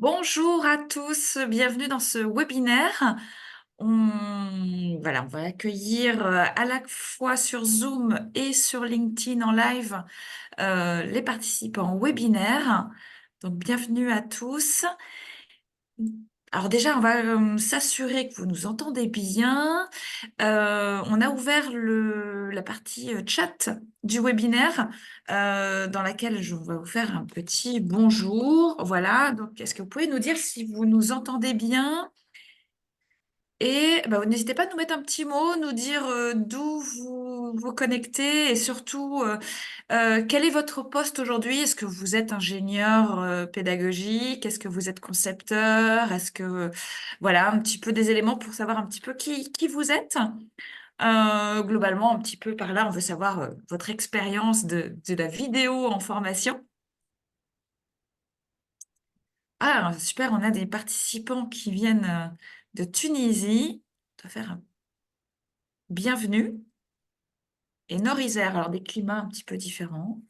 Bonjour à tous, bienvenue dans ce webinaire. On va accueillir à la fois sur Zoom et sur LinkedIn en live les participants au webinaire. Donc, bienvenue à tous. Alors déjà, on va s'assurer que vous nous entendez bien. On a ouvert la partie chat du webinaire dans laquelle je vais vous faire un petit bonjour. Voilà, donc est-ce que vous pouvez nous dire si vous nous entendez bien? Et bah, n'hésitez pas à nous mettre un petit mot, nous dire d'où vous vous connectez et surtout quel est votre poste aujourd'hui? Est-ce que vous êtes ingénieur pédagogique? Est-ce que vous êtes concepteur? Est-ce que voilà un petit peu des éléments pour savoir un petit peu qui vous êtes? Globalement, un petit peu par là, on veut savoir votre expérience de la vidéo en formation. Ah, super, on a des participants qui viennent de Tunisie. On va faire un bienvenue. Et Nord-Isère, alors des climats un petit peu différents.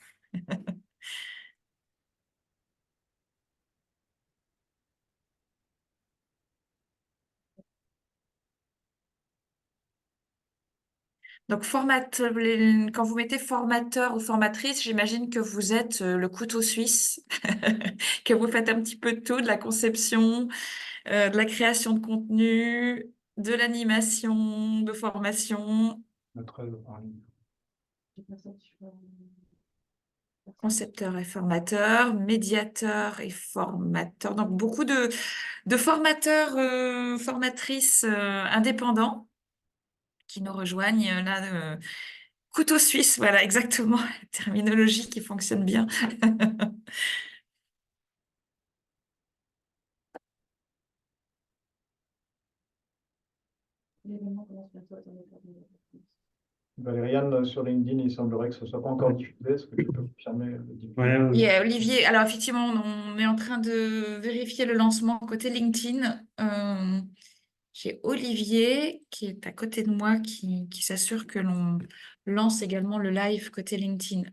Donc, quand vous mettez formateur ou formatrice, j'imagine que vous êtes le couteau suisse, que vous faites un petit peu de tout, de la conception, de la création de contenu, de l'animation, de formation, concepteur et formateur, médiateur et formateur. Donc, beaucoup de formateurs, formatrices indépendants qui nous rejoignent là. Couteau suisse, voilà, exactement, terminologie qui fonctionne bien. Valériane, sur LinkedIn, il semblerait que ce ne soit pas encore diffusé. Est-ce que tu peux confirmer le diffuser? Et Olivier, alors effectivement, on est en train de vérifier le lancement côté LinkedIn. J'ai Olivier qui est à côté de moi qui s'assure que l'on lance également le live côté LinkedIn.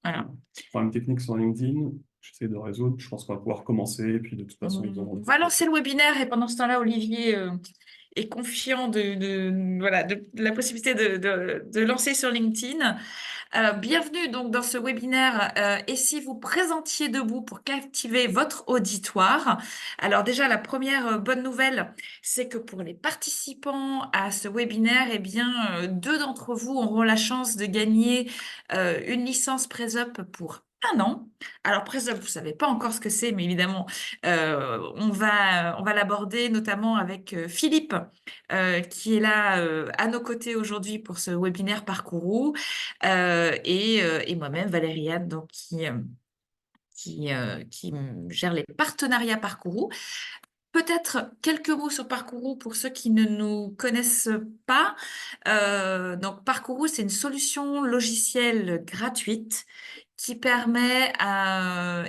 Voilà. Problème technique sur LinkedIn, j'essaie de résoudre. Je pense qu'on va pouvoir commencer. Et puis de toute façon, ils On auront. va lancer le webinaire et pendant ce temps-là, Olivier est confiant voilà, de la possibilité de lancer sur LinkedIn. Bienvenue donc dans ce webinaire et si vous présentiez debout pour captiver votre auditoire. Alors déjà, la première bonne nouvelle, c'est que pour les participants à ce webinaire, eh bien, deux d'entre vous auront la chance de gagner une licence PresUp pour 1 an. Alors, PresUp, vous ne savez pas encore ce que c'est, mais évidemment, on va l'aborder notamment avec Philippe, qui est là à nos côtés aujourd'hui pour ce webinaire Parcourou, et moi-même, Valériane, donc, qui gère les partenariats Parcourou. Peut-être quelques mots sur Parcourou pour ceux qui ne nous connaissent pas. Donc, Parcourou, c'est une solution logicielle gratuite qui permet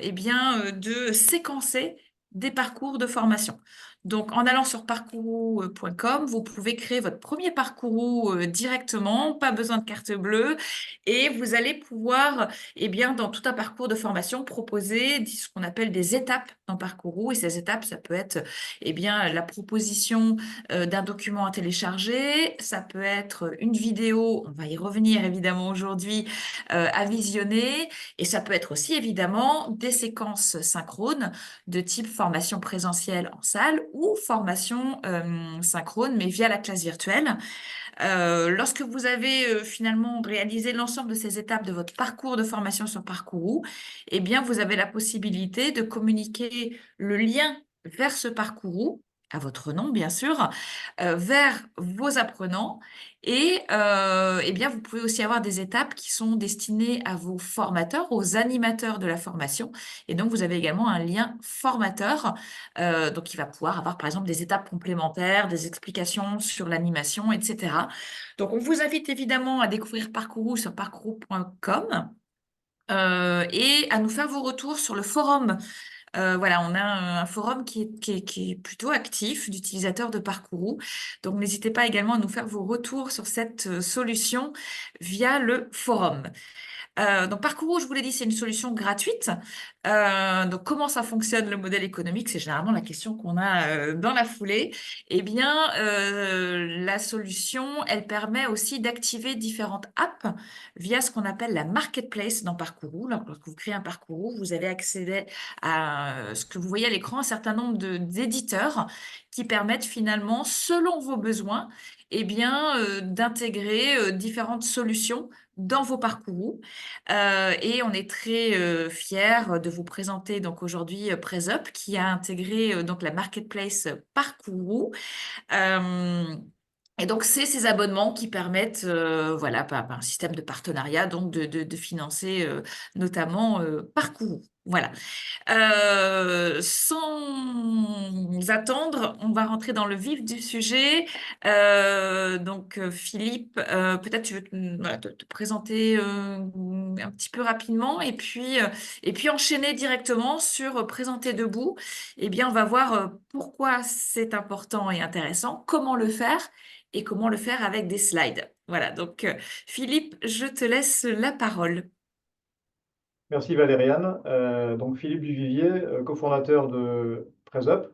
eh bien, de séquencer des parcours de formation. Donc, en allant sur parcourou.com, vous pouvez créer votre premier Parcourou directement, pas besoin de carte bleue, et vous allez pouvoir, eh bien, dans tout un parcours de formation, proposer ce qu'on appelle des étapes dans Parcourou. Et ces étapes, ça peut être, eh bien, la proposition d'un document à télécharger, ça peut être une vidéo, on va y revenir évidemment aujourd'hui, à visionner, et ça peut être aussi évidemment des séquences synchrones de type formation présentielle en salle ou formation synchrone mais via la classe virtuelle. Lorsque vous avez finalement réalisé l'ensemble de ces étapes de votre parcours de formation sur Parcourou, eh bien vous avez la possibilité de communiquer le lien vers ce Parcourou, à votre nom bien sûr, vers vos apprenants. Et eh bien, vous pouvez aussi avoir des étapes qui sont destinées à vos formateurs, aux animateurs de la formation. Et donc, vous avez également un lien formateur. Donc, il va pouvoir avoir, par exemple, des étapes complémentaires, des explications sur l'animation, etc. Donc, on vous invite évidemment à découvrir Parcourou sur parcourou.com et à nous faire vos retours sur le forum. Voilà, on a un forum qui est plutôt actif d'utilisateurs de Parcourou. Donc, n'hésitez pas également à nous faire vos retours sur cette solution via le forum. Donc Parcourou, je vous l'ai dit, c'est une solution gratuite. Donc comment ça fonctionne le modèle économique? C'est généralement la question qu'on a dans la foulée. Eh bien, la solution, elle permet aussi d'activer différentes apps via ce qu'on appelle la marketplace dans Parcourou. Lorsque vous créez un Parcourou, vous avez accédé à ce que vous voyez à l'écran, un certain nombre d'éditeurs qui permettent finalement, selon vos besoins, eh bien, d'intégrer différentes solutions dans vos Parcourou. Et on est très fiers de vous présenter donc aujourd'hui PressUp qui a intégré donc la marketplace Parcourou. Et donc, c'est ces abonnements qui permettent, voilà, par un système de partenariat, donc de financer notamment Parcourou. Voilà. Sans attendre, on va rentrer dans le vif du sujet. Donc, Philippe, peut-être tu veux voilà, te présenter un petit peu rapidement et puis enchaîner directement sur Présenter debout. Eh bien, on va voir pourquoi c'est important et intéressant, comment le faire et comment le faire avec des slides. Voilà, donc Philippe, je te laisse la parole. Merci Valériane. Donc Philippe Duvivier, cofondateur de PressUp.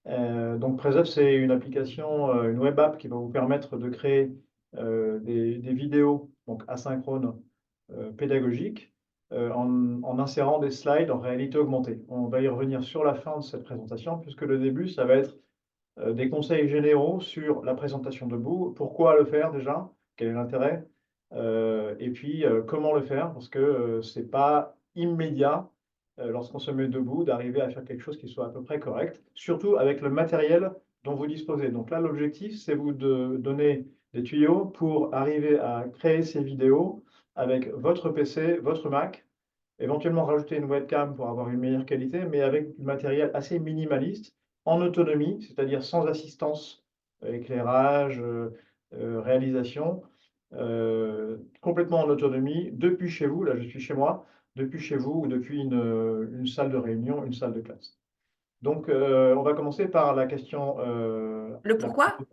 Donc PressUp, c'est une application, une web app qui va vous permettre de créer des vidéos donc asynchrones pédagogiques en insérant des slides en réalité augmentée. On va y revenir sur la fin de cette présentation puisque le début, ça va être des conseils généraux sur la présentation debout. Pourquoi le faire déjà? Quel est l'intérêt? Et puis, comment le faire? Parce que ce n'est pas immédiat, lorsqu'on se met debout, d'arriver à faire quelque chose qui soit à peu près correct, surtout avec le matériel dont vous disposez. Donc là, l'objectif, c'est vous de donner des tuyaux pour arriver à créer ces vidéos avec votre PC, votre Mac, éventuellement rajouter une webcam pour avoir une meilleure qualité, mais avec du matériel assez minimaliste, en autonomie, c'est-à-dire sans assistance, éclairage, réalisation, complètement en autonomie, depuis chez vous, là je suis chez moi, depuis chez vous ou depuis une salle de réunion, une salle de classe. Donc, on va commencer par la question Le la pourquoi? plus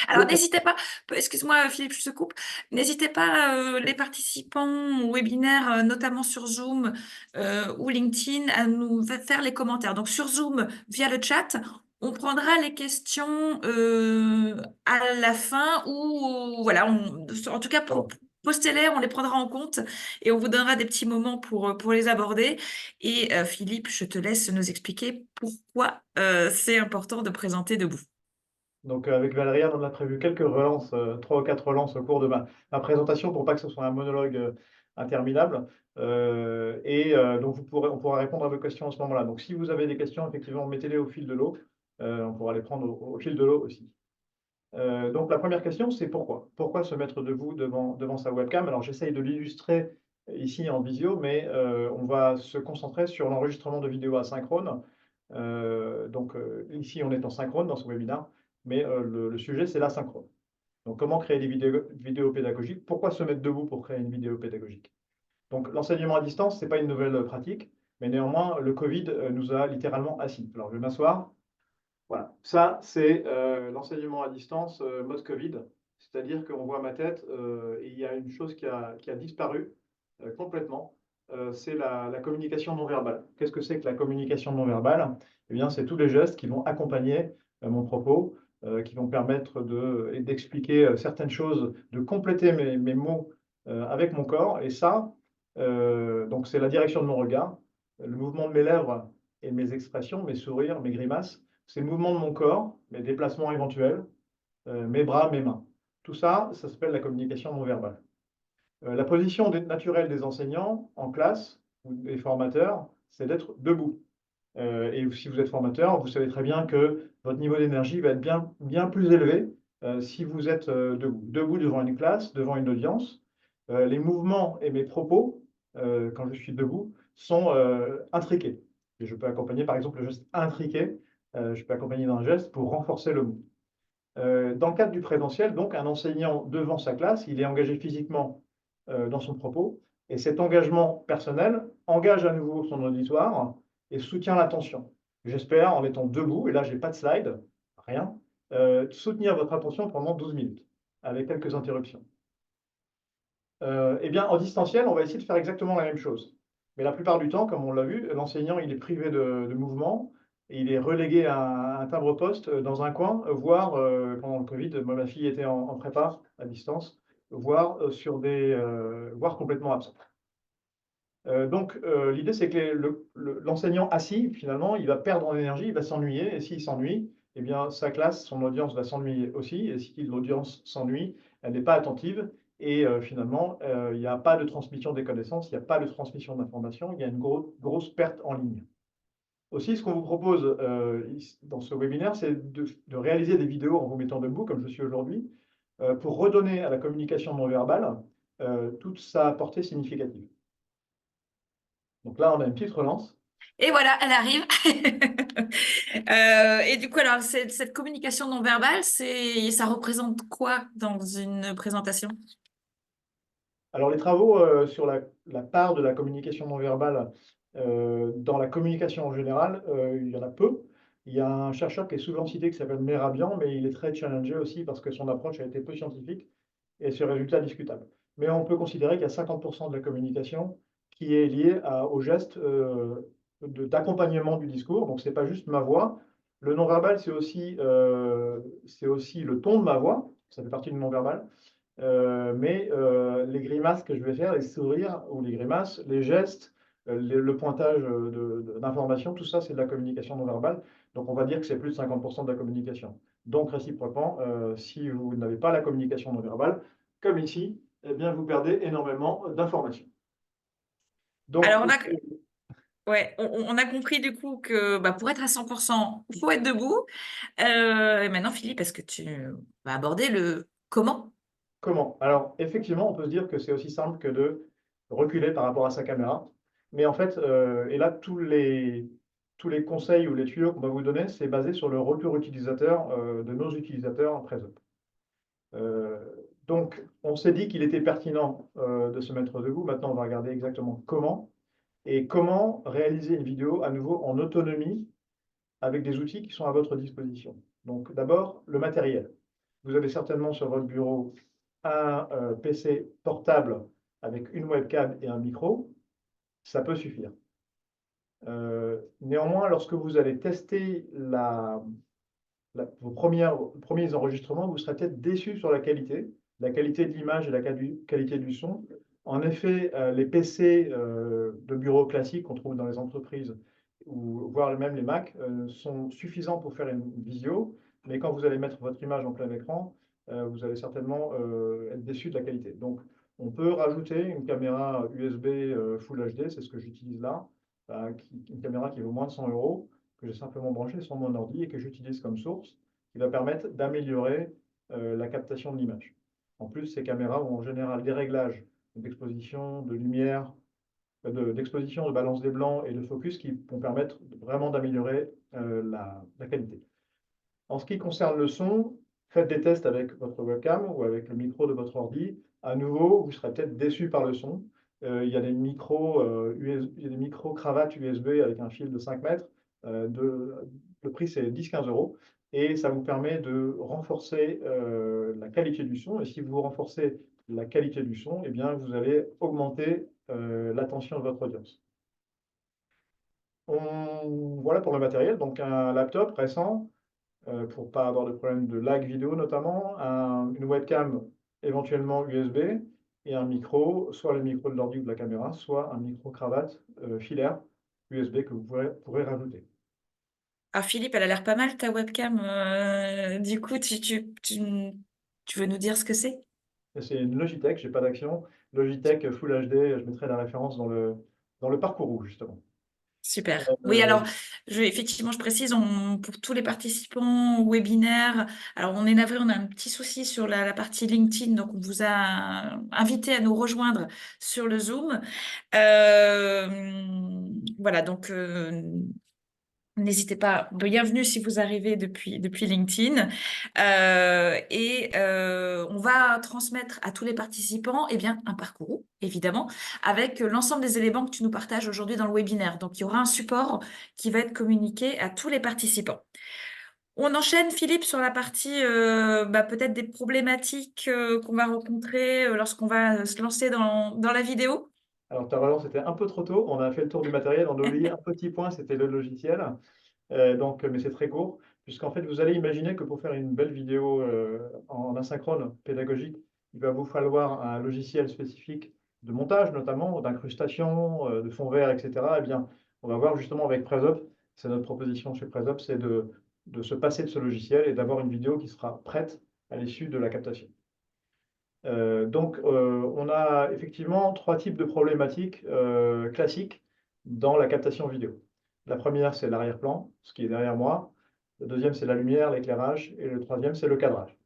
Alors, Le n'hésitez pas, excuse-moi Philippe, je te coupe, n'hésitez pas, les participants au webinaire, notamment sur Zoom ou LinkedIn, à nous faire les commentaires. Donc, sur Zoom, via le chat, on prendra les questions à la fin ou voilà, en tout cas, Pardon. postez-les, on les prendra en compte et on vous donnera des petits moments pour les aborder. Et Philippe, je te laisse nous expliquer pourquoi c'est important de présenter debout. Donc, avec Valériane, on a prévu quelques relances, 3 ou 4 relances au cours de ma présentation pour pas que ce soit un monologue interminable. Donc, on pourra répondre à vos questions à ce moment-là. Donc, si vous avez des questions, effectivement, mettez-les au fil de l'eau. On pourra les prendre au fil de l'eau aussi. Donc, la première question, c'est pourquoi? Pourquoi se mettre debout devant sa webcam? Alors, j'essaye de l'illustrer ici en visio, mais on va se concentrer sur l'enregistrement de vidéos asynchrone. Ici, on est en synchrone dans ce webinaire, mais le sujet, c'est l'asynchrone. Donc, comment créer des vidéos pédagogiques? Pourquoi se mettre debout pour créer une vidéo pédagogique? Donc, l'enseignement à distance, ce n'est pas une nouvelle pratique, mais néanmoins, le Covid nous a littéralement assis. Alors, je vais m'asseoir. Voilà, ça, c'est l'enseignement à distance mode Covid. C'est-à-dire qu'on voit ma tête et il y a une chose qui a disparu complètement, c'est la communication non verbale. Qu'est-ce que c'est que la communication non verbale? Eh bien, c'est tous les gestes qui vont accompagner mon propos, qui vont permettre d'expliquer certaines choses, de compléter mes mots avec mon corps. Et ça, donc c'est la direction de mon regard, le mouvement de mes lèvres et mes expressions, mes sourires, mes grimaces. C'est le mouvement de mon corps, mes déplacements éventuels, mes bras, mes mains. Tout ça, ça s'appelle la communication non verbale. La position naturelle des enseignants en classe ou des formateurs, c'est d'être debout. Et si vous êtes formateur, vous savez très bien que votre niveau d'énergie va être bien plus élevé si vous êtes debout. Debout devant une classe, devant une audience. Les mouvements et mes propos, quand je suis debout, sont intriqués. Et je peux accompagner par exemple le geste intriqué, je peux accompagner d'un geste pour renforcer le mot. Dans le cadre du présentiel, donc, un enseignant devant sa classe, il est engagé physiquement dans son propos, et cet engagement personnel engage à nouveau son auditoire et soutient l'attention. J'espère, en étant debout, et là, je n'ai pas de slide, rien, soutenir votre attention pendant 12 minutes, avec quelques interruptions. Eh bien, en distanciel, on va essayer de faire exactement la même chose. Mais la plupart du temps, comme on l'a vu, l'enseignant, il est privé de mouvement et il est relégué à un timbre-poste dans un coin, voire, pendant le Covid, moi, ma fille était en prépa à distance, voire, voire complètement absent. Donc, l'idée, c'est que l'enseignant assis, finalement, il va perdre en énergie, il va s'ennuyer, et s'il s'ennuie, eh bien, sa classe, son audience va s'ennuyer aussi, et si l'audience s'ennuie, elle n'est pas attentive, et finalement, il n'y a pas de transmission des connaissances, il n'y a pas de transmission d'informations, il y a une grosse perte en ligne. Aussi, ce qu'on vous propose dans ce webinaire, c'est de réaliser des vidéos en vous mettant debout, comme je suis aujourd'hui, pour redonner à la communication non verbale toute sa portée significative. Donc là, on a une petite relance. Et voilà, elle arrive. Et du coup, alors, cette communication non verbale, ça représente quoi dans une présentation? Alors, les travaux sur la part de la communication non verbale dans la communication en général, il y en a peu. Il y a un chercheur qui est souvent cité qui s'appelle Merabian, mais il est très challengé aussi parce que son approche a été peu scientifique et ses résultats discutables. Mais on peut considérer qu'il y a 50% de la communication qui est liée au geste d'accompagnement du discours. Donc, ce n'est pas juste ma voix. Le non-verbal, c'est aussi le ton de ma voix. Ça fait partie du non-verbal. Mais les grimaces que je vais faire, les sourires ou les grimaces, les gestes, le pointage d'informations, tout ça, c'est de la communication non verbale. Donc, on va dire que c'est plus de 50% de la communication. Donc, réciproquement, si vous n'avez pas la communication non verbale, comme ici, eh bien, vous perdez énormément d'informations. Donc, Alors, ouais, on a compris du coup que pour être à 100%, il faut être debout. Et maintenant, Philippe, est-ce que tu vas aborder le comment? comment? Alors, effectivement, on peut se dire que c'est aussi simple que de reculer par rapport à sa caméra. Mais en fait, et là, tous les conseils ou les tuyaux qu'on va vous donner, c'est basé sur le retour utilisateur de nos utilisateurs présents. Donc, on s'est dit qu'il était pertinent de se mettre debout. Maintenant, on va regarder exactement comment. Et comment réaliser une vidéo à nouveau en autonomie avec des outils qui sont à votre disposition. Donc, d'abord, le matériel. Vous avez certainement sur votre bureau un PC portable avec une webcam et un micro. Ça peut suffire. Néanmoins, lorsque vous allez tester vos premiers enregistrements, vous serez peut-être déçu sur la qualité de l'image et la qualité du son. En effet, les PC de bureau classiques qu'on trouve dans les entreprises, ou voire même les Mac, sont suffisants pour faire une visio, mais quand vous allez mettre votre image en plein écran, vous allez certainement être déçu de la qualité. Donc, on peut rajouter une caméra USB Full HD, c'est ce que j'utilise là, une caméra qui vaut moins de 100 €, que j'ai simplement branché sur mon ordi et que j'utilise comme source, qui va permettre d'améliorer la captation de l'image. En plus, ces caméras ont en général des réglages d'exposition, de lumière, d'exposition, de balance des blancs et de focus qui vont permettre vraiment d'améliorer la qualité. En ce qui concerne le son, faites des tests avec votre webcam ou avec le micro de votre ordi. À nouveau, vous serez peut-être déçu par le son. Il y a des micros cravates USB avec un fil de 5 mètres. Le prix, c'est 10-15 € et ça vous permet de renforcer la qualité du son. Et si vous renforcez la qualité du son, eh bien, vous allez augmenter l'attention de votre audience. Voilà pour le matériel. Donc, un laptop récent, pour ne pas avoir de problème de lag vidéo notamment, une webcam éventuellement USB et un micro, soit le micro de l'ordi ou de la caméra, soit un micro cravate filaire USB que vous pourrez rajouter. Ah, Philippe, elle a l'air pas mal ta webcam. Du coup, tu veux nous dire ce que c'est? C'est une Logitech, j'ai pas d'action. Logitech Full HD, je mettrai la référence dans le parcours justement. Super. Oui, alors, effectivement, je précise, pour tous les participants au webinaire, alors on est navré, on a un petit souci sur la partie LinkedIn, donc on vous a invité à nous rejoindre sur le Zoom. Voilà, donc n'hésitez pas, bienvenue si vous arrivez depuis LinkedIn. On va transmettre à tous les participants un parcours, évidemment, avec l'ensemble des éléments que tu nous partages aujourd'hui dans le webinaire. Donc, il y aura un support qui va être communiqué à tous les participants. On enchaîne, Philippe, sur la partie peut-être des problématiques qu'on va rencontrer lorsqu'on va se lancer dans la vidéo. Alors, tu as raison, c'était un peu trop tôt. On a fait le tour du matériel. On a oublié un petit point, c'était le logiciel. Mais c'est très court, puisqu'en fait, vous allez imaginer que pour faire une belle vidéo en asynchrone pédagogique, il va vous falloir un logiciel spécifique de montage, notamment d'incrustation, de fond vert, etc. Eh bien, on va voir justement avec Presop, c'est notre proposition chez Presop, c'est de se passer de ce logiciel et d'avoir une vidéo qui sera prête à l'issue de la captation. On a effectivement trois types de problématiques classiques dans la captation vidéo. La première, c'est l'arrière-plan, ce qui est derrière moi. Le deuxième, c'est la lumière, l'éclairage. Et le troisième, c'est le cadrage.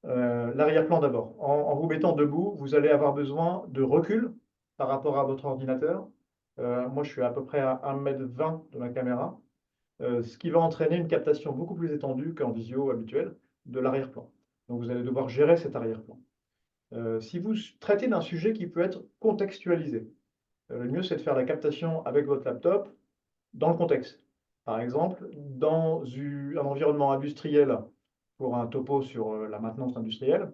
L'arrière-plan d'abord. En vous mettant debout, vous allez avoir besoin de recul par rapport à votre ordinateur. Moi, je suis à peu près à 1,20 m de ma caméra, ce qui va entraîner une captation beaucoup plus étendue qu'en visio habituel de l'arrière-plan. Donc, vous allez devoir gérer cet arrière-plan. Si vous traitez d'un sujet qui peut être contextualisé, le mieux c'est de faire la captation avec votre laptop dans le contexte. Par exemple, dans un environnement industriel pour un topo sur la maintenance industrielle,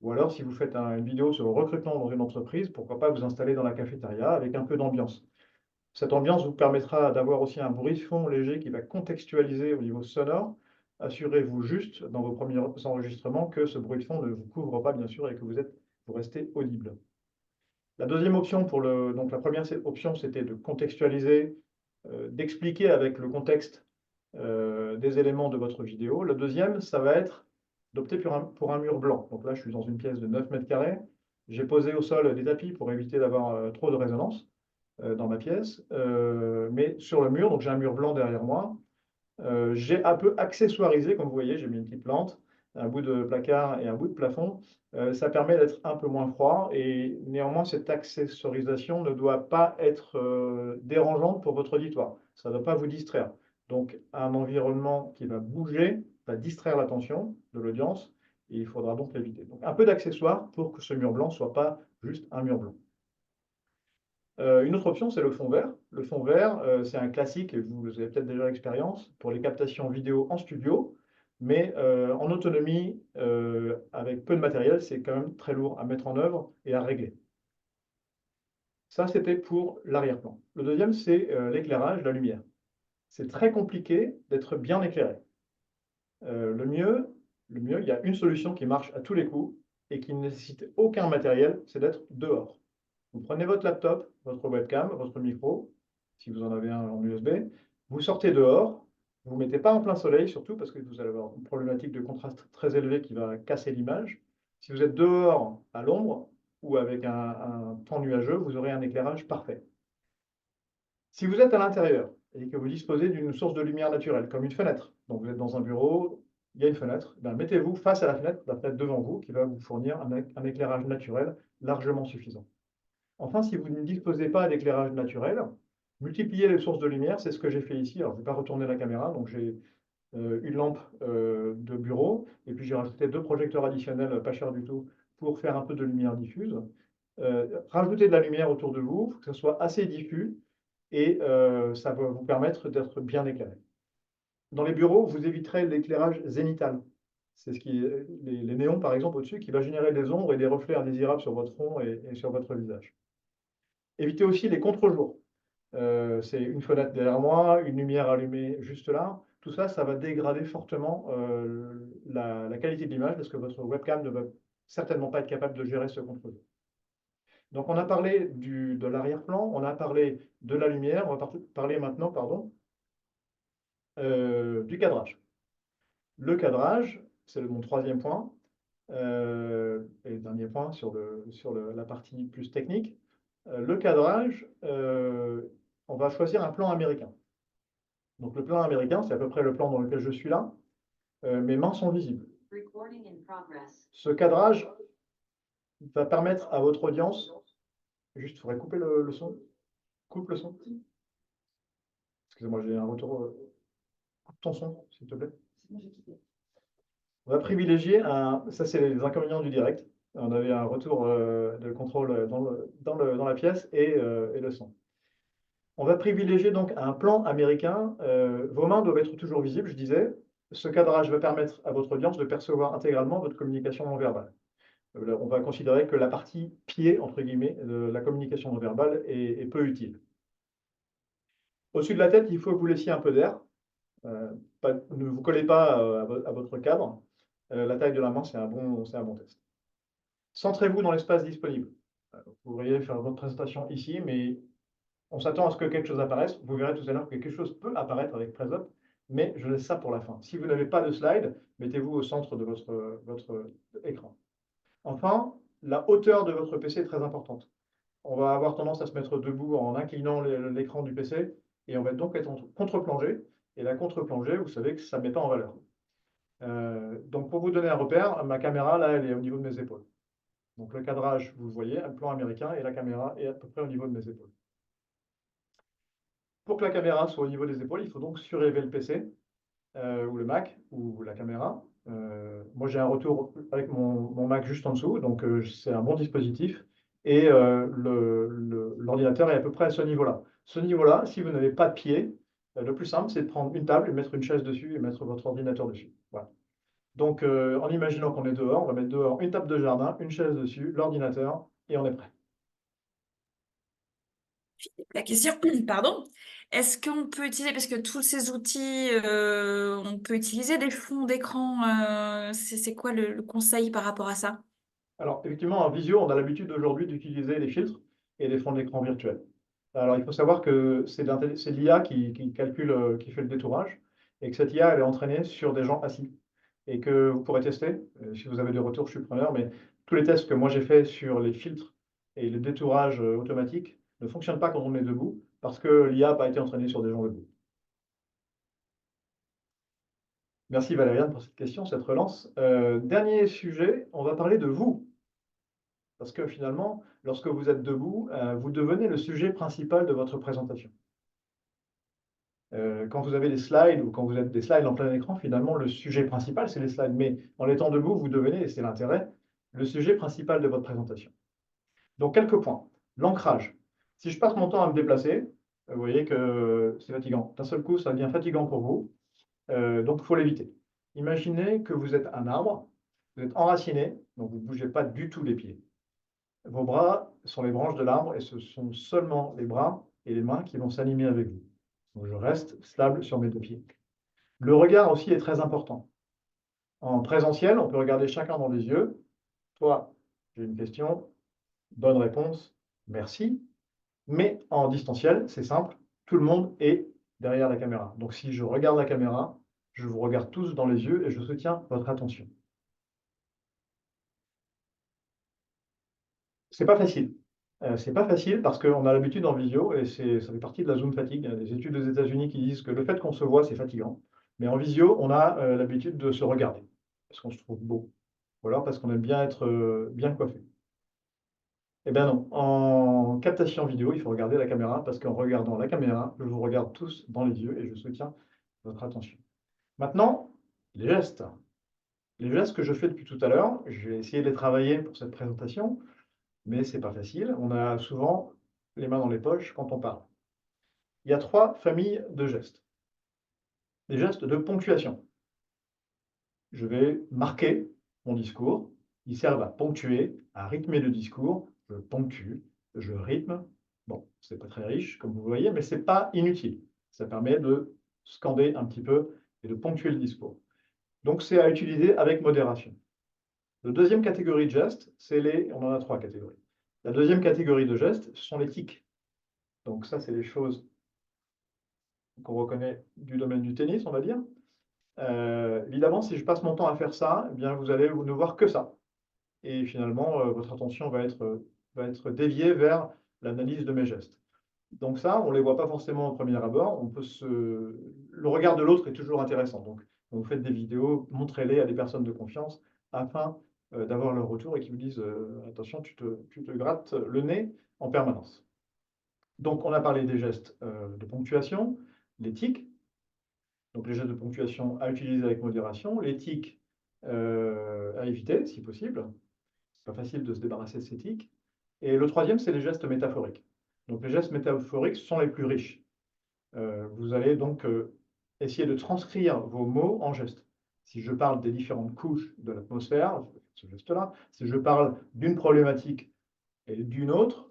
ou alors si vous faites une vidéo sur le recrutement dans une entreprise, pourquoi pas vous installer dans la cafétéria avec un peu d'ambiance. Cette ambiance vous permettra d'avoir aussi un bruit de fond léger qui va contextualiser au niveau sonore. Assurez-vous juste dans vos premiers enregistrements que ce bruit de fond ne vous couvre pas, bien sûr, et que vous restez audible. La deuxième option donc la première option, c'était de contextualiser, d'expliquer avec le contexte des éléments de votre vidéo. La deuxième, ça va être d'opter pour un mur blanc. Donc là, je suis dans une pièce de 9 mètres carrés. J'ai posé au sol des tapis pour éviter d'avoir trop de résonance dans ma pièce. Mais sur le mur, donc j'ai un mur blanc derrière moi. J'ai un peu accessoirisé, comme vous voyez, j'ai mis une petite plante, un bout de placard et un bout de plafond. Ça permet d'être un peu moins froid et néanmoins, cette accessorisation ne doit pas être dérangeante pour votre auditoire. Ça ne doit pas vous distraire. Donc, un environnement qui va bouger va distraire l'attention de l'audience et il faudra donc l'éviter. Donc, un peu d'accessoire pour que ce mur blanc ne soit pas juste un mur blanc. Une autre option, c'est le fond vert. Le fond vert, c'est un classique, et vous avez peut-être déjà l'expérience, pour les captations vidéo en studio, mais en autonomie, avec peu de matériel, c'est quand même très lourd à mettre en œuvre et à régler. Ça, c'était pour l'arrière-plan. Le deuxième, c'est l'éclairage, la lumière. C'est très compliqué d'être bien éclairé. Le mieux, il y a une solution qui marche à tous les coups et qui ne nécessite aucun matériel, c'est d'être dehors. Vous prenez votre laptop, votre webcam, votre micro, si vous en avez un en USB, vous sortez dehors, vous ne mettez pas en plein soleil surtout parce que vous allez avoir une problématique de contraste très élevée qui va casser l'image. Si vous êtes dehors à l'ombre ou avec un temps nuageux, vous aurez un éclairage parfait. Si vous êtes à l'intérieur et que vous disposez d'une source de lumière naturelle, comme une fenêtre, donc vous êtes dans un bureau, il y a une fenêtre, mettez-vous face à la fenêtre devant vous qui va vous fournir un éclairage naturel largement suffisant. Enfin, si vous ne disposez pas d'éclairage naturel, multipliez les sources de lumière, c'est ce que j'ai fait ici. Alors, je ne vais pas retourner la caméra, donc j'ai une lampe de bureau, et puis j'ai rajouté 2 projecteurs additionnels, pas chers du tout, pour faire un peu de lumière diffuse. Rajoutez de la lumière autour de vous, que ce soit assez diffus, et ça va vous permettre d'être bien éclairé. Dans les bureaux, vous éviterez l'éclairage zénital. C'est les néons, par exemple, au-dessus, qui va générer des ombres et des reflets indésirables sur votre front et sur votre visage. Évitez aussi les contre-jours. C'est une fenêtre derrière moi, une lumière allumée juste là. Tout ça, ça va dégrader fortement la qualité de l'image parce que votre webcam ne va certainement pas être capable de gérer ce contre-jour. Donc, on a parlé de l'arrière-plan, on a parlé de la lumière, on va parler maintenant, du cadrage. Le cadrage, c'est mon troisième point, et le dernier point sur la partie plus technique. Le cadrage, on va choisir un plan américain. Donc le plan américain, c'est à peu près le plan dans lequel je suis là. Mes mains sont visibles. Ce cadrage va permettre à votre audience, juste, il faudrait couper le son. Coupe le son. Excusez-moi, j'ai un retour. Coupe ton son, s'il te plaît. On va privilégier ça c'est les inconvénients du direct. On avait un retour de contrôle dans la pièce et le son. On va privilégier donc un plan américain. Vos mains doivent être toujours visibles, je disais. ce cadrage va permettre à votre audience de percevoir intégralement votre communication non verbale. On va considérer que la partie pied, entre guillemets, de la communication non verbale est peu utile. Au-dessus de la tête, il faut que vous laissiez un peu d'air. Ne vous collez pas à votre cadre. La taille de la main, c'est un bon test. Centrez-vous dans l'espace disponible. Vous pourriez faire votre présentation ici, mais on s'attend à ce que quelque chose apparaisse. Vous verrez tout à l'heure que quelque chose peut apparaître avec PresUp, mais je laisse ça pour la fin. Si vous n'avez pas de slide, mettez-vous au centre de votre écran. Enfin, la hauteur de votre PC est très importante. On va avoir tendance à se mettre debout en inclinant l'écran du PC, et on va donc être en contre-plongée. Et la contre-plongée, vous savez que ça ne met pas en valeur. Donc pour vous donner un repère, ma caméra, là, elle est au niveau de mes épaules. Donc le cadrage, vous le voyez, un plan américain, et la caméra est à peu près au niveau de mes épaules. Pour que la caméra soit au niveau des épaules, il faut donc surélever le PC, ou le Mac, ou la caméra. Moi, j'ai un retour avec mon Mac juste en dessous, donc c'est un bon dispositif. Et l'ordinateur est à peu près à ce niveau-là. Ce niveau-là, si vous n'avez pas de pied, le plus simple, c'est de prendre une table, mettre une chaise dessus et mettre votre ordinateur dessus. Voilà. Donc, en imaginant qu'on est dehors, on va mettre dehors une table de jardin, une chaise dessus, l'ordinateur, et on est prêt. La question, pardon, est-ce qu'on peut utiliser, parce que tous ces outils, on peut utiliser des fonds d'écran, c'est quoi le conseil par rapport à ça? Alors, effectivement, en visio, on a l'habitude aujourd'hui d'utiliser les filtres et les fonds d'écran virtuels. Alors, il faut savoir que c'est l'IA qui calcule, qui fait le détourage, et que cette IA, elle est entraînée sur des gens assis. Et que vous pourrez tester, si vous avez des retours, je suis preneur, mais tous les tests que moi j'ai faits sur les filtres et le détourage automatique ne fonctionnent pas quand on est debout, parce que l'IA n'a pas été entraînée sur des gens debout. Merci Valériane pour cette question, cette relance. Dernier sujet, on va parler de vous. Parce que finalement, lorsque vous êtes debout, vous devenez le sujet principal de votre présentation. Quand vous avez des slides ou quand vous êtes des slides en plein écran, finalement, le sujet principal, c'est les slides. Mais en étant debout, vous devenez, et c'est l'intérêt, le sujet principal de votre présentation. Donc, quelques points. L'ancrage. Si je passe mon temps à me déplacer, vous voyez que c'est fatigant. D'un seul coup, ça devient fatigant pour vous. Donc, il faut l'éviter. Imaginez que vous êtes un arbre, vous êtes enraciné, donc vous ne bougez pas du tout les pieds. Vos bras sont les branches de l'arbre et ce sont seulement les bras et les mains qui vont s'animer avec vous. Donc, je reste stable sur mes deux pieds. Le regard aussi est très important. En présentiel, on peut regarder chacun dans les yeux. Toi, j'ai une question, bonne réponse, merci. Mais en distanciel, c'est simple, tout le monde est derrière la caméra. Donc si je regarde la caméra, je vous regarde tous dans les yeux et je soutiens votre attention. C'est pas facile. C'est pas facile parce qu'on a l'habitude en visio, et ça fait partie de la Zoom fatigue. Il y a des études aux États-Unis qui disent que le fait qu'on se voit, c'est fatigant. Mais en visio, on a l'habitude de se regarder parce qu'on se trouve beau. Ou alors parce qu'on aime bien être bien coiffé. Eh bien non, en captation vidéo, il faut regarder la caméra parce qu'en regardant la caméra, je vous regarde tous dans les yeux et je soutiens votre attention. Maintenant, les gestes. Les gestes que je fais depuis tout à l'heure, je vais essayer de les travailler pour cette présentation, mais ce n'est pas facile. On a souvent les mains dans les poches quand on parle. Il y a 3 familles de gestes. Les gestes de ponctuation. Je vais marquer mon discours. Ils servent à ponctuer, à rythmer le discours. Je ponctue, je rythme. Bon, c'est pas très riche, comme vous voyez, mais ce n'est pas inutile. Ça permet de scander un petit peu et de ponctuer le discours. Donc, c'est à utiliser avec modération. La deuxième catégorie de gestes, on en a 3 catégories. La deuxième catégorie de gestes, ce sont les tics. Donc ça, c'est les choses qu'on reconnaît du domaine du tennis, on va dire. Évidemment, si je passe mon temps à faire ça, eh bien, vous allez ne voir que ça. Et finalement, votre attention va être déviée vers l'analyse de mes gestes. Donc ça, on ne les voit pas forcément au premier abord. Le regard de l'autre est toujours intéressant. Donc, quand vous faites des vidéos, montrez-les à des personnes de confiance afin d'avoir leur retour et qu'ils vous disent attention, tu te grattes le nez en permanence. Donc, on a parlé des gestes de ponctuation, les tics. Donc, les gestes de ponctuation à utiliser avec modération, les tics à éviter, si possible. C'est pas facile de se débarrasser de ces tics. Et le troisième, c'est les gestes métaphoriques. Donc, les gestes métaphoriques sont les plus riches. Vous allez donc essayez de transcrire vos mots en gestes. Si je parle des différentes couches de l'atmosphère, ce geste-là. Si je parle d'une problématique et d'une autre,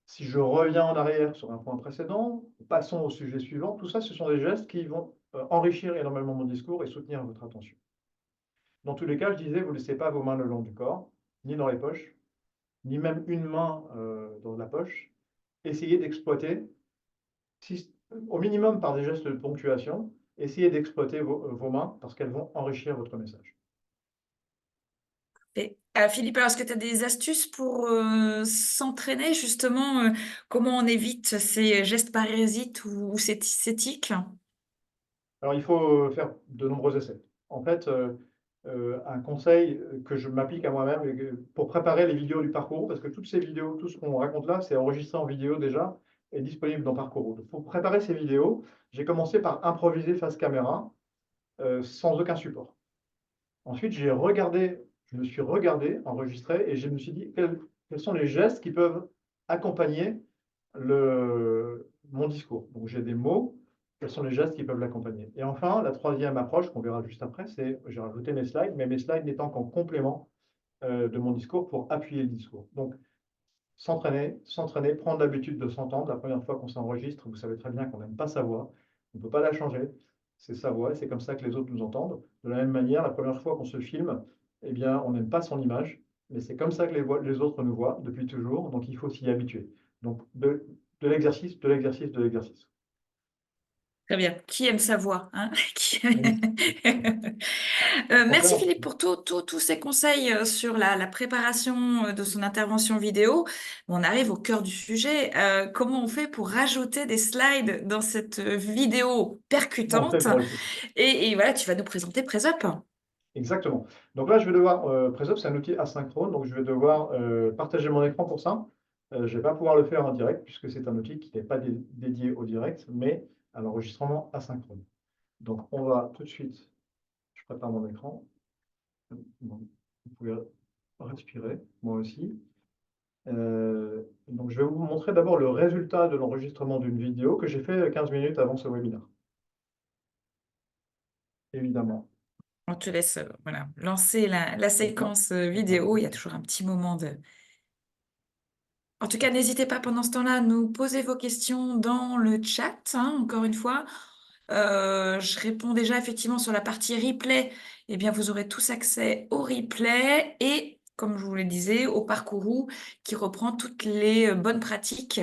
si je reviens en arrière sur un point précédent, passons au sujet suivant. Tout ça, ce sont des gestes qui vont enrichir énormément mon discours et soutenir votre attention. Dans tous les cas, je disais, vous ne laissez pas vos mains le long du corps, ni dans les poches, ni même une main dans la poche. Essayez d'exploiter, au minimum par des gestes de ponctuation, essayez d'exploiter vos mains parce qu'elles vont enrichir votre message. Et, Philippe, alors, est-ce que tu as des astuces pour s'entraîner justement comment on évite ces gestes parasites ou ces tics? Alors, il faut faire de nombreux essais. En fait, un conseil que je m'applique à moi-même pour préparer les vidéos du parcours, parce que toutes ces vidéos, tout ce qu'on raconte là, c'est enregistré en vidéo déjà et disponible dans Parcours. Pour préparer ces vidéos, j'ai commencé par improviser face caméra sans aucun support. Ensuite, je me suis regardé, enregistré, et je me suis dit quels sont les gestes qui peuvent accompagner mon discours. Donc, j'ai des mots, quels sont les gestes qui peuvent l'accompagner. Et enfin, la troisième approche qu'on verra juste après, c'est j'ai rajouté mes slides, mais mes slides n'étant qu'en complément de mon discours pour appuyer le discours. Donc, s'entraîner, prendre l'habitude de s'entendre. La première fois qu'on s'enregistre, vous savez très bien qu'on n'aime pas sa voix, on ne peut pas la changer, c'est sa voix, et c'est comme ça que les autres nous entendent. De la même manière, la première fois qu'on se filme, eh bien, on n'aime pas son image, mais c'est comme ça que les autres nous voient depuis toujours, donc il faut s'y habituer. Donc, de l'exercice, de l'exercice, de l'exercice. Très bien. Qui aime sa voix, hein? Oui. Donc Merci là, Philippe pour tous ces conseils sur la préparation de son intervention vidéo. On arrive au cœur du sujet. Comment on fait pour rajouter des slides dans cette vidéo comment on fait percutante? pour le faire? Et voilà, tu vas nous présenter PressUp. Exactement. Donc là, je vais devoir, PressUp, c'est un outil asynchrone, donc je vais devoir partager mon écran pour ça. Je ne vais pas pouvoir le faire en direct, puisque c'est un outil qui n'est pas dédié au direct, mais à l'enregistrement asynchrone. Donc, on va tout de suite, je prépare mon écran. Bon, vous pouvez respirer, moi aussi. Donc, je vais vous montrer d'abord le résultat de l'enregistrement d'une vidéo que j'ai fait 15 minutes avant ce webinaire. Évidemment. On te laisse voilà, lancer la séquence vidéo. Il y a toujours un petit moment de... En tout cas, n'hésitez pas pendant ce temps-là à nous poser vos questions dans le chat, hein, encore une fois. Je réponds déjà effectivement sur la partie replay. Eh bien, vous aurez tous accès au replay et, comme je vous le disais, au parcours qui reprend toutes les bonnes pratiques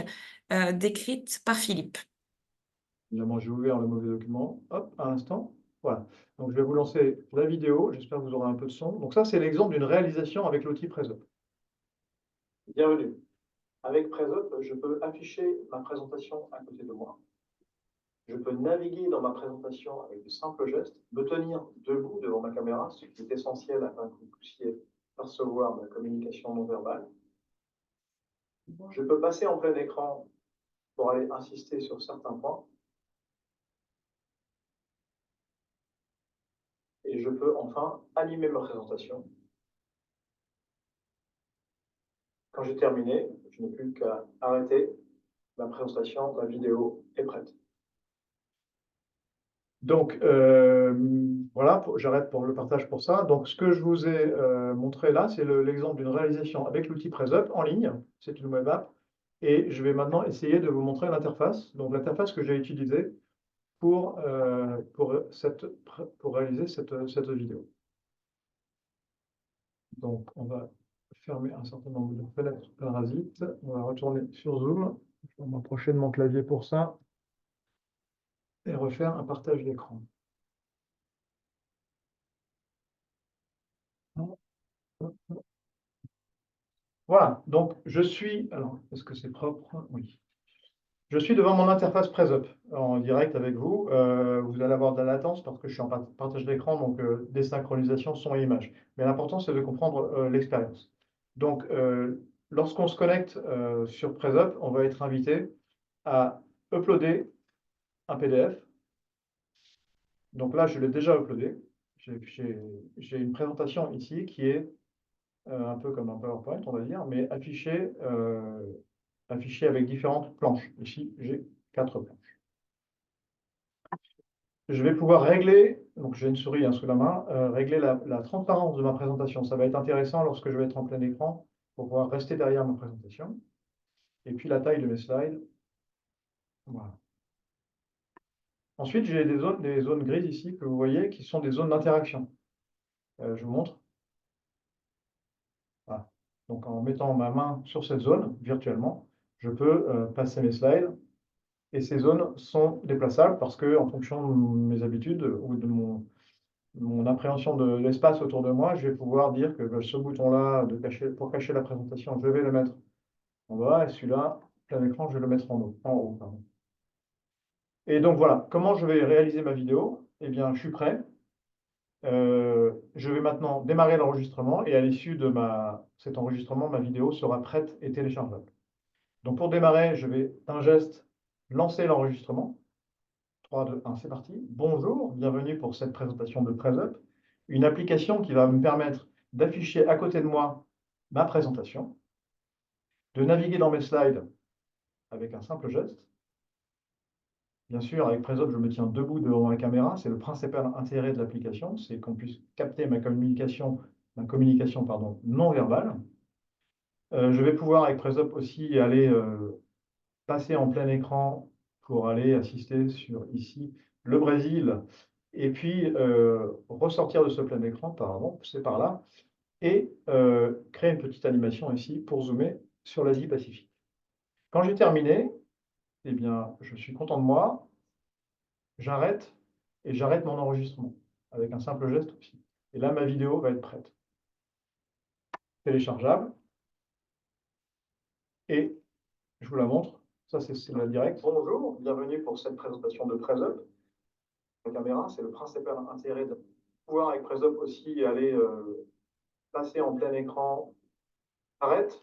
décrites par Philippe. Évidemment, j'ai ouvert le mauvais document. Hop, à l'instant. Voilà. Donc, je vais vous lancer la vidéo. J'espère que vous aurez un peu de son. Donc, ça, c'est l'exemple d'une réalisation avec l'outil PressUp. Bienvenue. Avec PressUp, je peux afficher ma présentation à côté de moi. Je peux naviguer dans ma présentation avec de simples gestes, me tenir debout devant ma caméra, ce qui est essentiel afin que vous puissiez percevoir ma communication non verbale. Je peux passer en plein écran pour aller insister sur certains points. Et je peux enfin animer ma présentation. Quand j'ai terminé, je n'ai plus qu'à arrêter ma présentation, ma vidéo est prête. Donc, voilà, j'arrête pour le partage pour ça. Donc, ce que je vous ai montré là, c'est l'exemple d'une réalisation avec l'outil PressUp en ligne. C'est une web app. Et je vais maintenant essayer de vous montrer l'interface. Donc, l'interface que j'ai utilisée pour réaliser cette vidéo. Donc, on va fermer un certain nombre de fenêtres parasites. On va retourner sur Zoom. Je vais m'approcher de mon clavier pour ça et refaire un partage d'écran. Voilà, donc je suis, alors, est-ce que c'est propre? Oui. Je suis devant mon interface PressUp en direct avec vous. Vous allez avoir de la latence parce que je suis en partage d'écran, donc désynchronisation son et image. Mais l'important, c'est de comprendre l'expérience. Donc, lorsqu'on se connecte sur PressUp, on va être invité à uploader un PDF. Donc là, je l'ai déjà uploadé. J'ai une présentation ici qui est un peu comme un PowerPoint, on va dire, mais affiché avec différentes planches. Ici, j'ai 4 planches. je vais pouvoir régler, donc j'ai une souris sous la main, régler la transparence de ma présentation. Ça va être intéressant lorsque je vais être en plein écran pour pouvoir rester derrière ma présentation. Et puis la taille de mes slides. Voilà. Ensuite, j'ai des zones grises ici que vous voyez qui sont des zones d'interaction. Je vous montre. Voilà. Donc en mettant ma main sur cette zone virtuellement, je peux passer mes slides. Et ces zones sont déplaçables parce que, en fonction de mes habitudes ou de mon appréhension de l'espace autour de moi, je vais pouvoir dire que ce bouton-là pour cacher la présentation, je vais le mettre en bas et celui-là, plein écran, je vais le mettre en haut, pardon. Et donc voilà, comment je vais réaliser ma vidéo? Eh bien, je suis prêt. Je vais maintenant démarrer l'enregistrement et à l'issue de cet enregistrement, ma vidéo sera prête et téléchargeable. Donc pour démarrer, je vais d'un geste lancer l'enregistrement. 3, 2, 1, c'est parti. Bonjour, bienvenue pour cette présentation de PressUp, une application qui va me permettre d'afficher à côté de moi ma présentation, de naviguer dans mes slides avec un simple geste. Bien sûr, avec PressUp, je me tiens debout devant la caméra. C'est le principal intérêt de l'application, c'est qu'on puisse capter ma communication non verbale. Je vais pouvoir, avec PressUp aussi, aller passer en plein écran pour aller assister sur, ici, le Brésil, et puis ressortir de ce plein écran, pardon, c'est par là, et créer une petite animation ici pour zoomer sur l'Asie-Pacifique. Quand j'ai terminé, eh bien, je suis content de moi, j'arrête, et j'arrête mon enregistrement, avec un simple geste aussi. Et là, ma vidéo va être prête. Téléchargeable, et je vous la montre, ça c'est la direct. Bonjour, bienvenue pour cette présentation de PressUp. La caméra, c'est le principal intérêt de pouvoir avec PressUp aussi aller passer en plein écran, arrête,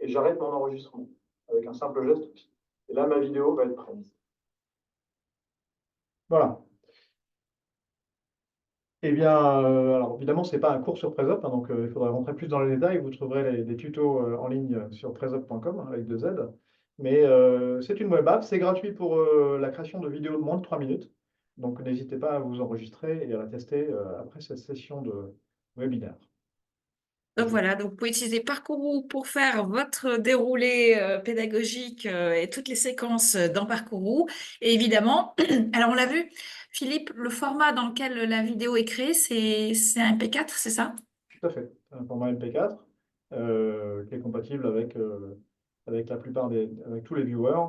et j'arrête mon enregistrement avec un simple geste aussi. Et là, ma vidéo va être prête. Voilà. Eh bien, alors évidemment, ce n'est pas un cours sur PressUp, hein, donc il faudrait rentrer plus dans les détails. Vous trouverez des tutos en ligne sur pressup.com avec 2 Z. Mais c'est une web app, c'est gratuit pour la création de vidéos de moins de 3 minutes. Donc n'hésitez pas à vous enregistrer et à la tester après cette session de webinaire. Donc voilà, donc vous pouvez utiliser Parcourou pour faire votre déroulé pédagogique et toutes les séquences dans Parcourou. Et évidemment, alors on l'a vu, Philippe, le format dans lequel la vidéo est créée, c'est un MP4, c'est ça? Tout à fait. C'est un format MP4 qui est compatible avec la plupart avec tous les viewers.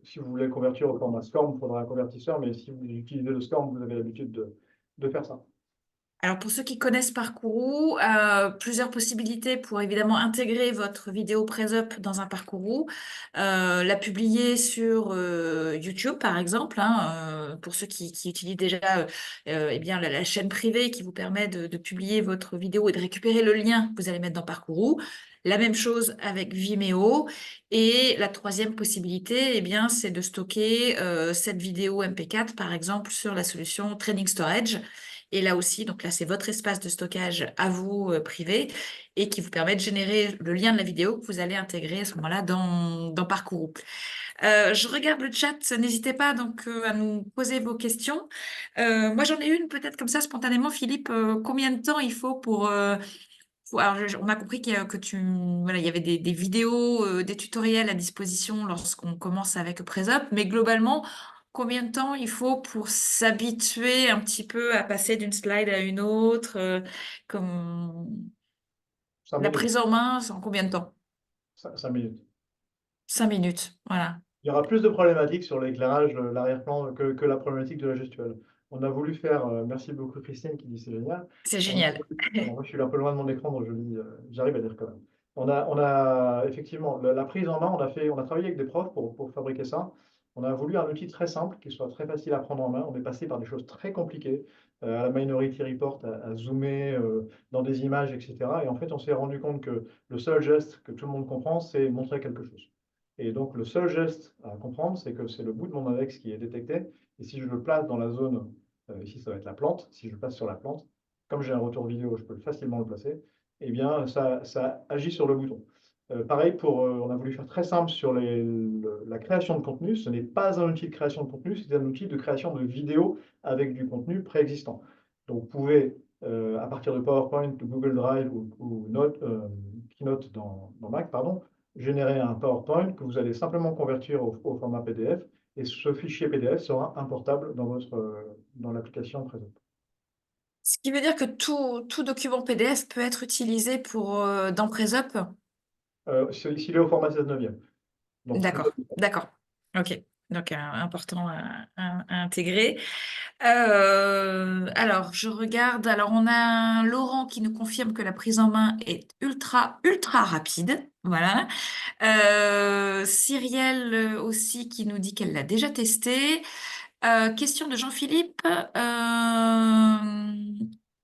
Si vous voulez convertir au format SCORM, il faudra un convertisseur, mais si vous utilisez le SCORM, vous avez l'habitude de faire ça. Alors pour ceux qui connaissent Parcourou, plusieurs possibilités pour évidemment intégrer votre vidéo PressUp dans un Parcourou, la publier sur YouTube par exemple, hein, pour ceux qui utilisent déjà eh bien, la chaîne privée qui vous permet de publier votre vidéo et de récupérer le lien que vous allez mettre dans Parcourou. La même chose avec Vimeo. Et la troisième possibilité, eh bien, c'est de stocker cette vidéo MP4 par exemple sur la solution Training Storage. Et là aussi, donc là, c'est votre espace de stockage à vous privé et qui vous permet de générer le lien de la vidéo que vous allez intégrer à ce moment-là dans Parcourou. Je regarde le chat, n'hésitez pas donc à nous poser vos questions. Moi, j'en ai une peut-être comme ça spontanément, Philippe. Combien de temps il faut pour... alors, on a compris voilà, il y avait des vidéos, des tutoriels à disposition lorsqu'on commence avec PressUp, mais globalement, combien de temps il faut pour s'habituer un petit peu à passer d'une slide à une autre, comme 5 la minutes. prise en main, c'est en combien de temps? 5 minutes. 5 minutes, voilà. Il y aura plus de problématiques sur l'éclairage, l'arrière-plan, que la problématique de la gestuelle. On a voulu faire, merci beaucoup Christine qui dit c'est génial. C'est génial. Alors, moi je suis un peu loin de mon écran, donc j'arrive à lire quand même. On a effectivement la prise en main, on a travaillé avec des profs pour fabriquer ça. On a voulu un outil très simple, qui soit très facile à prendre en main. On est passé par des choses très compliquées, à la Minority Report, à zoomer dans des images, etc. Et en fait, on s'est rendu compte que le seul geste que tout le monde comprend, c'est montrer quelque chose. Et donc, le seul geste à comprendre, c'est que c'est le bout de mon index qui est détecté. Et si je le place dans la zone, ici, ça va être la plante. Si je le place sur la plante, comme j'ai un retour vidéo, je peux facilement le placer. Eh bien, ça agit sur le bouton. Pareil, on a voulu faire très simple sur la création de contenu. Ce n'est pas un outil de création de contenu, c'est un outil de création de vidéos avec du contenu préexistant. Donc, vous pouvez, à partir de PowerPoint, de Google Drive ou Keynote dans Mac, pardon, générer un PowerPoint que vous allez simplement convertir au format PDF. Et ce fichier PDF sera importable dans l'application Prezo. Ce qui veut dire que tout document PDF peut être utilisé dans PresUp? S'il est au format 16/9. Donc, D'accord, d'accord. Ok. Donc, important à intégrer. Alors, je regarde. Alors, on a un Laurent qui nous confirme que la prise en main est ultra, ultra rapide. Voilà. Cyrielle aussi qui nous dit qu'elle l'a déjà testé. Question de Jean-Philippe.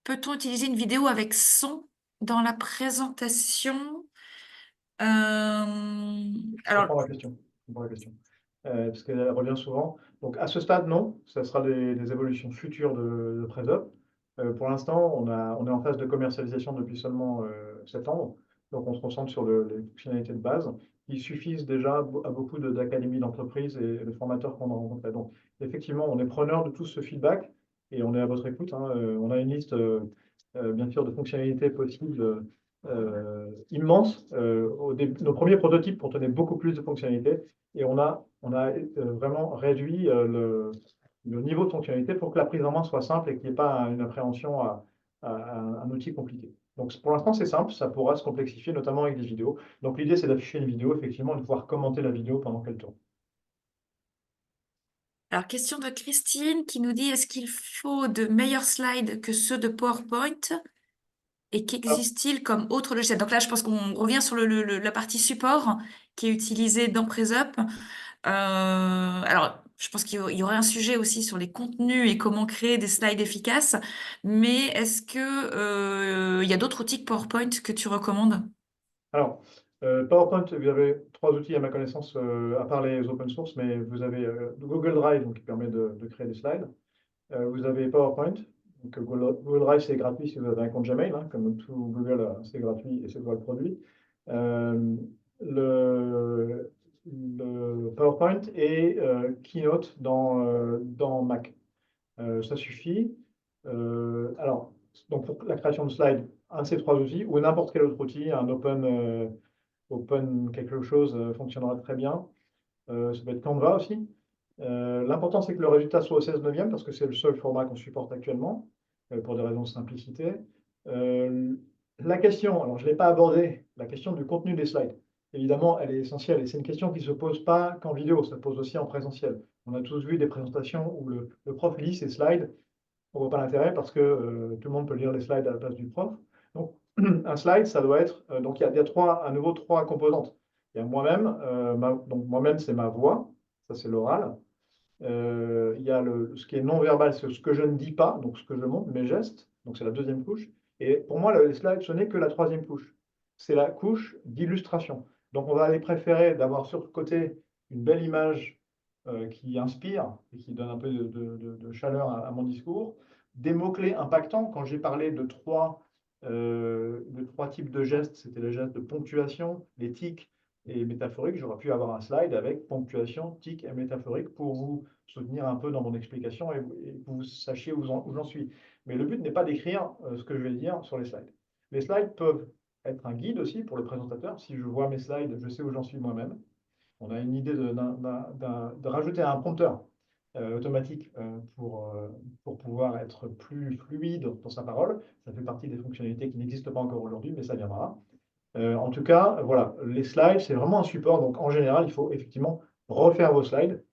Peut-on utiliser une vidéo avec son dans la présentation? Je Alors, comprends la question. Je comprends la question. Parce qu'elle revient souvent. Donc, à ce stade, non. Ça sera des évolutions futures de PresUp. Pour l'instant, on est en phase de commercialisation depuis seulement septembre. Donc, on se concentre sur les fonctionnalités de base qui suffisent déjà à beaucoup d'académies d'entreprises et de formateurs qu'on a rencontrés. Donc, effectivement, on est preneur de tout ce feedback et on est à votre écoute, hein. On a une liste, bien sûr, de fonctionnalités possibles immense. Nos premiers prototypes contenaient beaucoup plus de fonctionnalités et on a vraiment réduit le niveau de fonctionnalité pour que la prise en main soit simple et qu'il n'y ait pas une appréhension à un outil compliqué. Donc pour l'instant, c'est simple, ça pourra se complexifier, notamment avec des vidéos. Donc l'idée, c'est d'afficher une vidéo, effectivement, et de pouvoir commenter la vidéo pendant qu'elle tourne. Alors, question de Christine qui nous dit, est-ce qu'il faut de meilleurs slides que ceux de PowerPoint? Et Alors, qu'existe-t-il comme autre logiciel? Donc là, je pense qu'on revient sur la partie support qui est utilisée dans PresUp. Alors, je pense qu'il y aurait un sujet aussi sur les contenus et comment créer des slides efficaces. Mais est-ce que il y a d'autres outils que PowerPoint que tu recommandes? alors, PowerPoint, vous avez 3 outils à ma connaissance, à part les open source, mais vous avez Google Drive, donc, qui permet de créer des slides. Vous avez PowerPoint. Donc, Google Drive, c'est gratuit si vous avez un compte Gmail, hein, comme tout Google, c'est gratuit et c'est toi le produit. Euh, le PowerPoint et Keynote dans Mac. Ça suffit. Alors, donc pour la création de slides, un de ces 3 outils ou n'importe quel autre outil, un open quelque chose fonctionnera très bien. Ça peut être Canva aussi. L'important, c'est que le résultat soit au 16/9 parce que c'est le seul format qu'on supporte actuellement, pour des raisons de simplicité. La question, alors je ne l'ai pas abordée, la question du contenu des slides. Évidemment, elle est essentielle et c'est une question qui ne se pose pas qu'en vidéo, ça se pose aussi en présentiel. On a tous vu des présentations où le prof lit ses slides, on ne voit pas l'intérêt parce que tout le monde peut lire les slides à la place du prof. Donc, un slide, ça doit être. Donc, il y a à nouveau 3 composantes. Il y a moi-même, donc moi-même, c'est ma voix, ça c'est l'oral. Il y a ce qui est non-verbal, c'est ce que je ne dis pas, donc ce que je montre, mes gestes, donc c'est la deuxième couche. Et pour moi, les slides, ce n'est que la troisième couche. C'est la couche d'illustration. Donc, on va aller préférer d'avoir sur le côté une belle image qui inspire et qui donne un peu de chaleur à mon discours. Des mots-clés impactants. Quand j'ai parlé de trois types de gestes, c'était les gestes de ponctuation, les tics et métaphoriques. J'aurais pu avoir un slide avec ponctuation, tic et métaphorique pour vous soutenir un peu dans mon explication et que vous sachiez où j'en suis. Mais le but n'est pas d'écrire ce que je vais dire sur les slides. Les slides peuvent être un guide aussi pour le présentateur. Si je vois mes slides, je sais où j'en suis moi-même. On a une idée de rajouter un prompteur automatique pour pouvoir être plus fluide dans sa parole. Ça fait partie des fonctionnalités qui n'existent pas encore aujourd'hui, mais ça viendra. En tout cas, voilà, les slides, c'est vraiment un support. Donc, en général, il faut effectivement refaire vos slides,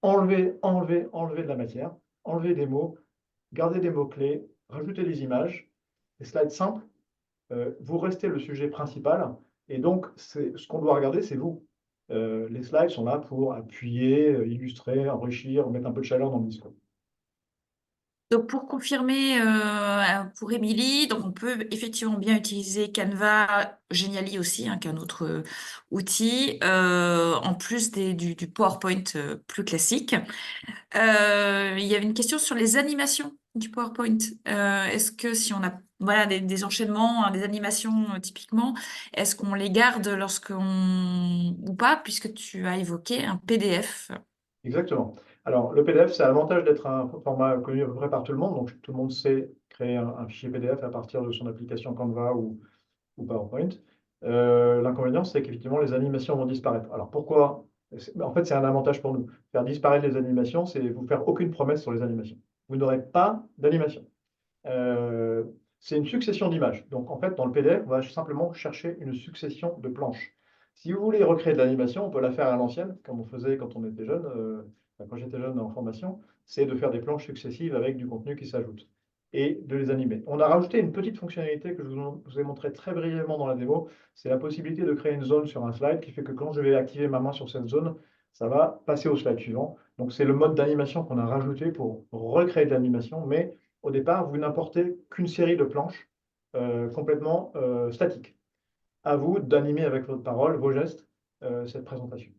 enlever de la matière, enlever des mots, garder des mots-clés, rajouter des images. Les slides simples, vous restez le sujet principal. Et donc, ce qu'on doit regarder, c'est vous. Les slides sont là pour appuyer, illustrer, enrichir, mettre un peu de chaleur dans le discours. Donc, pour confirmer pour Émilie, donc on peut effectivement bien utiliser Canva, Geniali aussi, hein, qu'un autre outil, en plus du PowerPoint plus classique. Il y avait une question sur les animations du PowerPoint? Est-ce que si on a voilà, des enchaînements, hein, des animations typiquement, est-ce qu'on les garde lorsqu'on ou pas, puisque tu as évoqué un PDF? Exactement. Alors, le PDF, c'est l'avantage d'être un format connu à peu près par tout le monde. Donc, tout le monde sait créer un fichier PDF à partir de son application Canva ou PowerPoint. L'inconvénient, c'est qu'effectivement, les animations vont disparaître. Alors, pourquoi? En fait, c'est un avantage pour nous. Faire disparaître les animations, c'est vous faire aucune promesse sur les animations. Vous n'aurez pas d'animation. Euh, c'est une succession d'images. Donc, en fait, dans le PDF, on va simplement chercher une succession de planches. Si vous voulez recréer de l'animation, on peut la faire à l'ancienne, comme on faisait quand on était jeune, quand j'étais jeune en formation, c'est de faire des planches successives avec du contenu qui s'ajoute et de les animer. On a rajouté une petite fonctionnalité que je vous ai montré très brièvement dans la démo, c'est la possibilité de créer une zone sur un slide qui fait que quand je vais activer ma main sur cette zone, ça va passer au slide suivant. Donc c'est le mode d'animation qu'on a rajouté pour recréer de l'animation, mais au départ, vous n'importez qu'une série de planches complètement statiques. À vous d'animer avec votre parole, vos gestes, cette présentation.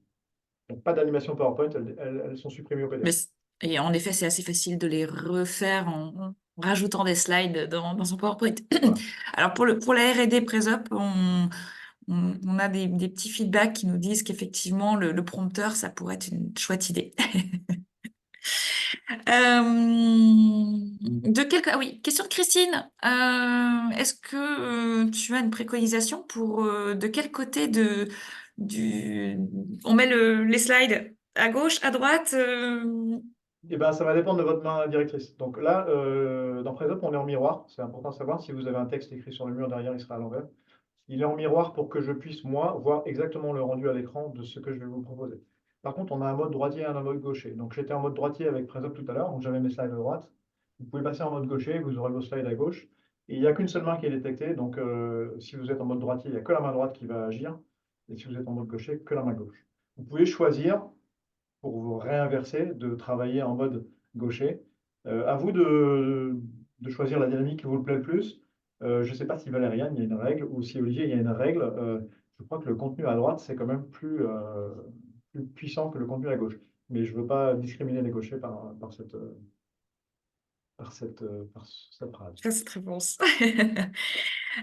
Donc, pas d'animation PowerPoint, elles sont supprimées au Mais PDF. et en effet, c'est assez facile de les refaire en rajoutant des slides dans son PowerPoint. Voilà. Alors pour la R&D Presop, on a des petits feedbacks qui nous disent qu'effectivement le prompteur, ça pourrait être une chouette idée. Ah oui, question de Christine. Est-ce que tu as une préconisation pour de quel côté on met les slides à gauche, à droite Eh ben, ça va dépendre de votre main directrice. Donc là, dans Presop, on est en miroir. C'est important de savoir si vous avez un texte écrit sur le mur derrière, il sera à l'envers. Il est en miroir pour que je puisse, moi, voir exactement le rendu à l'écran de ce que je vais vous proposer. Par contre, on a un mode droitier et un mode gaucher. Donc j'étais en mode droitier avec Presop tout à l'heure, donc j'avais mes slides à droite. Vous pouvez passer en mode gaucher, vous aurez vos slides à gauche. Et il n'y a qu'une seule main qui est détectée. Donc si vous êtes en mode droitier, il n'y a que la main droite qui va agir. Et si vous êtes en mode gaucher, que la main gauche. Vous pouvez choisir pour vous réinverser, de travailler en mode gaucher. À vous de choisir la dynamique qui vous plaît le plus. Je ne sais pas si Valériane, il y a une règle, ou si Olivier, il y a une règle. Je crois que le contenu à droite, c'est quand même plus puissant que le contenu à gauche. Mais je ne veux pas discriminer les gauchers par cette phrase. Ça, c'est très bon.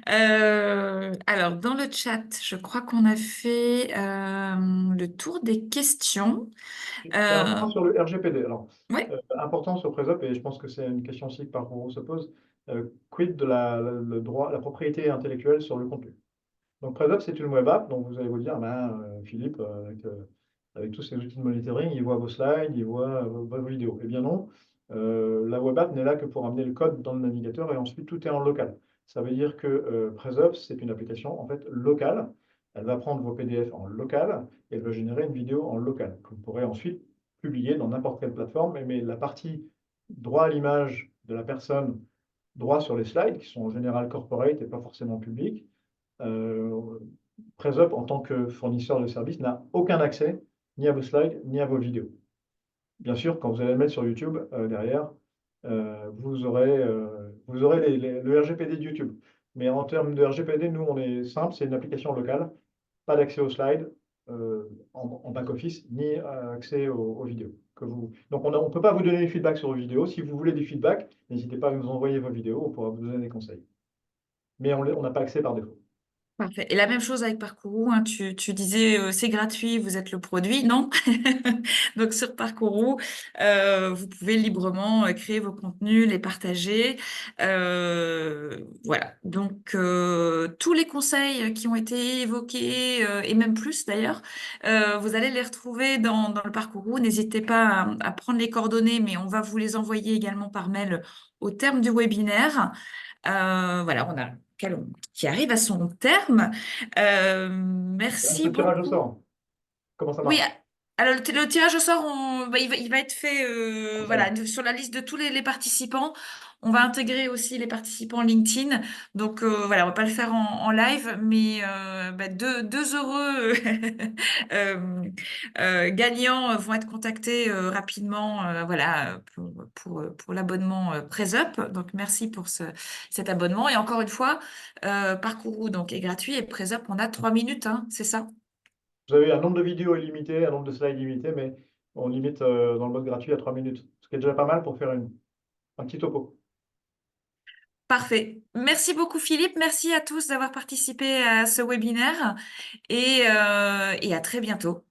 Alors, dans le chat, je crois qu'on a fait le tour des questions. J'ai un point sur le RGPD. Alors, Oui, important sur Presop, et je pense que c'est une question aussi que Parcours se pose, quid de le droit, la propriété intellectuelle sur le contenu. Donc Presop, c'est une web app, donc vous allez vous dire, ben, Philippe, avec tous ces outils de monitoring, il voit vos slides, il voit vos vidéos. Eh bien non, la web app n'est là que pour amener le code dans le navigateur et ensuite tout est en local. Ça veut dire que Presop, c'est une application en fait locale. Elle va prendre vos PDF en local et elle va générer une vidéo en local que vous pourrez ensuite publier dans n'importe quelle plateforme. Mais la partie droit à l'image de la personne, droit sur les slides, qui sont en général corporate et pas forcément publics, euh, Presop, en tant que fournisseur de services, n'a aucun accès ni à vos slides, ni à vos vidéos. Bien sûr, quand vous allez le mettre sur YouTube, derrière, vous aurez le RGPD de YouTube. Mais en termes de RGPD, nous, on est simple, c'est une application locale, pas d'accès aux slides en back-office, ni accès aux vidéos. Donc, on ne peut pas vous donner des feedbacks sur vos vidéos. Si vous voulez des feedbacks, n'hésitez pas à nous envoyer vos vidéos, on pourra vous donner des conseils. Mais on n'a pas accès par défaut. parfait. Et la même chose avec Parcourou, hein, tu disais c'est gratuit, vous êtes le produit, non? Donc sur Parcourou, vous pouvez librement créer vos contenus, les partager. Voilà. Donc tous les conseils qui ont été évoqués, et même plus d'ailleurs, vous allez les retrouver dans le Parcourou. N'hésitez pas à prendre les coordonnées, mais on va vous les envoyer également par mail au terme du webinaire. Voilà, on a un calendrier qui arrive à son terme. C'est un Merci peu de tirage au beaucoup. sort. Comment ça Oui, marche? alors le tirage au sort, il va être fait Voilà. voilà, sur la liste de tous les participants. On va intégrer aussi les participants LinkedIn. Donc voilà, on va pas le faire en live, mais deux heureux euh, gagnants vont être contactés rapidement voilà, pour l'abonnement PresUp. Donc merci pour cet abonnement. Et encore une fois, Parcourou donc, est gratuit et PresUp, on a 3 minutes, hein, c'est ça? Vous avez un nombre de vidéos illimité, un nombre de slides limité, mais on limite dans le mode gratuit à 3 minutes. Ce qui est déjà pas mal pour faire un petit topo. Parfait. Merci beaucoup Philippe. Merci à tous d'avoir participé à ce webinaire et à très bientôt.